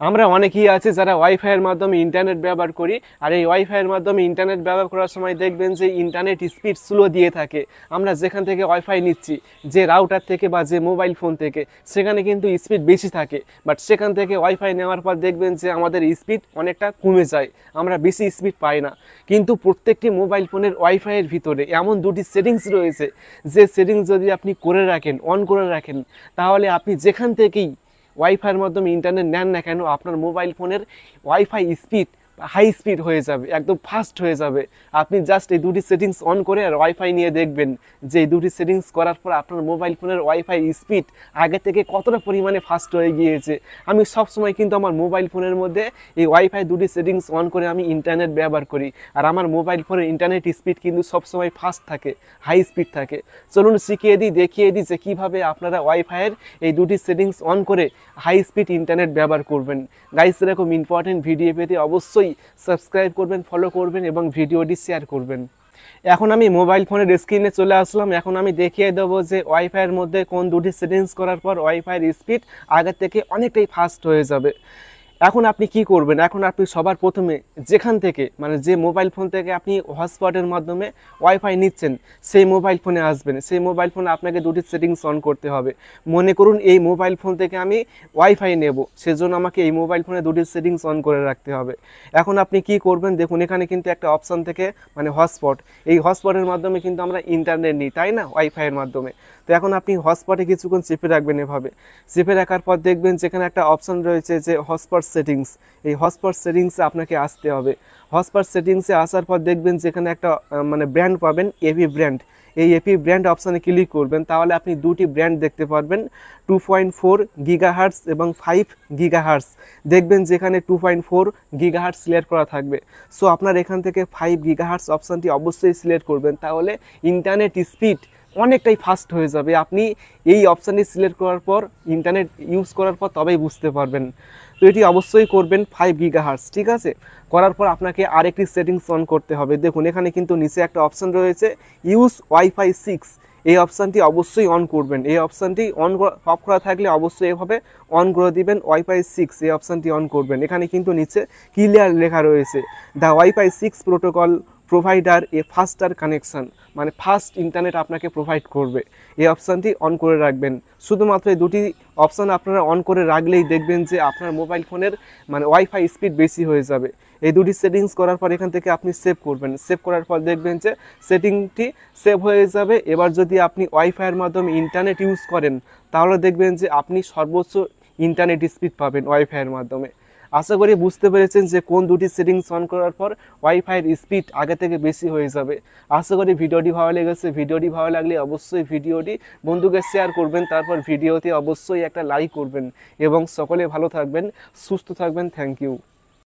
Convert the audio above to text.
আমরা অনেকেই আছি যারা ওয়াইফাইয়ের মাধ্যমে ইন্টারনেট ব্যবহার করি। আর এই ওয়াইফাইয়ের মাধ্যমে ইন্টারনেট ব্যবহার করার সময় দেখবেন যে ইন্টারনেট স্পিড স্লো দিয়ে থাকে। আমরা যেখান থেকে ওয়াইফাই নিচ্ছি, যে রাউটার থেকে বা যে মোবাইল ফোন থেকে, সেখানে কিন্তু স্পিড বেশি থাকে। বাট সেখান থেকে ওয়াইফাই নেওয়ার পর দেখবেন যে আমাদের স্পিড অনেকটা কমে যায়, আমরা বেশি স্পিড পাই না। কিন্তু প্রত্যেকটি মোবাইল ফোনের ওয়াইফাইয়ের ভিতরে এমন দুটি সেটিংস রয়েছে, যে সেটিংস যদি আপনি করে রাখেন, অন করে রাখেন, তাহলে আপনি যেখান থেকেই ওয়াইফাইয়ের মাধ্যমে ইন্টারনেট নেন না কেন, আপনার মোবাইল ফোনের ওয়াইফাই স্পিড হাই স্পিড হয়ে যাবে, একদম ফাস্ট হয়ে যাবে। আপনি জাস্ট এই দুটি সেটিংস অন করে আর ওয়াইফাই নিয়ে দেখবেন যে এই দুটি সেটিংস করার পর আপনার মোবাইল ফোনের ওয়াইফাই স্পিড আগে থেকে কতটা পরিমাণে ফাস্ট হয়ে গিয়েছে। আমি সব সময় কিন্তু আমার মোবাইল ফোনের মধ্যে এই ওয়াইফাই দুটি সেটিংস অন করে আমি ইন্টারনেট ব্যবহার করি। আর আমার মোবাইল ফোনের ইন্টারনেট স্পিড কিন্তু সবসময় ফাস্ট থাকে, হাই স্পিড থাকে। চলুন শিখিয়ে দিই, দেখিয়ে দিই যে কীভাবে আপনারা ওয়াইফাইয়ের এই দুটি সেটিংস অন করে হাই স্পিড ইন্টারনেট ব্যবহার করবেন। গাইস, এরকম ইম্পর্টেন্ট ভিডিও পেতে অবশ্যই সাবস্ক্রাইব করবেন, ফলো করবেন এবং ভিডিওটি শেয়ার করবেন। এখন আমি মোবাইল ফোনের স্ক্রিনে চলে আসলাম। এখন আমি দেখিয়ে দেবো যে ওয়াইফাইয়ের মধ্যে কোন দুটি সেটিংস করার পর ওয়াইফাইয়ের স্পিড আগের থেকে অনেকটাই ফাস্ট হয়ে যাবে। এখন আপনি কি করবেন, এখন আপনি সবার প্রথমে যেখান থেকে মানে যে মোবাইল ফোন থেকে আপনি হটস্পটের মাধ্যমে ওয়াইফাই নিচ্ছেন, সেই মোবাইল ফোনে আসবেন। সেই মোবাইল ফোনে আপনাকে দুটি সেটিংস অন করতে হবে। মনে করুন এই মোবাইল ফোন থেকে আমি ওয়াইফাই নেব, সেজন্য আমাকে এই মোবাইল ফোনে দুটি সেটিংস অন করে রাখতে হবে। এখন আপনি কি করবেন, দেখুন এখানে কিন্তু একটা অপশান থেকে মানে হটস্পট, এই হটস্পটের মাধ্যমে কিন্তু আমরা ইন্টারনেট নিই, তাই না, ওয়াইফাইয়ের মাধ্যমে। তো এখন আপনি হটস্পটে কিছুক্ষণ চেপে রাখবেন, এভাবে চেপে রাখার পর দেখবেন যেখানে একটা অপশান রয়েছে যে হটস্পট সেটিংস, এই হটস্পট সেটিংসে আপনাকে আসতে হবে। হটস্পট সেটিংসে আসার পর দেখবেন যেখানে একটা মানে ব্র্যান্ড পাবেন, এপি ব্র্যান্ড। এই এপি ব্র্যান্ড অপশানে ক্লিক করবেন, তাহলে আপনি দুটি ব্র্যান্ড দেখতে পারবেন, 2.4 গিগাহার্টস এবং 5 গিগাহার্টস। দেখবেন যেখানে 2.4 গিগাহার্টস সিলেক্ট করা থাকবে। সো আপনার এখান থেকে 5 গিগাহার্টস অপশানটি অবশ্যই সিলেক্ট করবেন, তাহলে ইন্টারনেট স্পিড অনেকটাই ফাস্ট হয়ে যাবে। আপনি এই অপশানটি সিলেক্ট করার পর ইন্টারনেট ইউজ করার পর তবেই বুঝতে পারবেন। তো এটি অবশ্যই করবেন 5 গিগাহার্টস, ঠিক আছে। করার পর আপনাকে আরেকটি সেটিংস অন করতে হবে। দেখুন এখানে কিন্তু নিচে একটা অপশান রয়েছে ইউজ ওয়াইফাই 6, এই অপশানটি অবশ্যই অন করবেন। এই অপশানটি অফ করা থাকলে অবশ্যই এভাবে অন করে দিবেন, ওয়াইফাই 6 এই অপশানটি অন করবেন। এখানে কিন্তু নিচে ক্লিয়ার লেখা রয়েছে, the wifi 6 protocol provider A ফাস্টার connection, মানে ফাস্ট ইন্টারনেট আপনাকে প্রোভাইড করবে। এই অপশানটি অন করে রাখবেন। শুধুমাত্র এই দুটি অপশান আপনারা অন করে রাখলেই দেখবেন যে আপনার মোবাইল ফোনের মানে ওয়াইফাই স্পিড বেশি হয়ে যাবে। এই দুটি সেটিংস করার পর এখান থেকে আপনি সেভ করবেন। সেভ করার পর দেখবেন যে সেটিংটি সেভ হয়ে যাবে। এবার যদি আপনি ওয়াইফাইয়ের মাধ্যমে ইন্টারনেট ইউজ করেন, তাহলে দেখবেন যে আপনি সর্বোচ্চ ইন্টারনেট স্পিড পাবেন ওয়াইফাইয়ের মাধ্যমে। আশা করি বুঝতে পেরেছেন যে কোন দুটি সেটিংস অন করার পর ওয়াইফাইয়ের স্পিড আগে থেকে বেশি হয়ে যাবে। আশা করি ভিডিওটি ভালো লেগেছে। ভিডিওটি ভালো লাগলে অবশ্যই ভিডিওটি বন্ধুকে শেয়ার করবেন, তারপর ভিডিওতে অবশ্যই একটা লাইক করবেন এবং সকলে ভালো থাকবেন, সুস্থ থাকবেন। Thank you.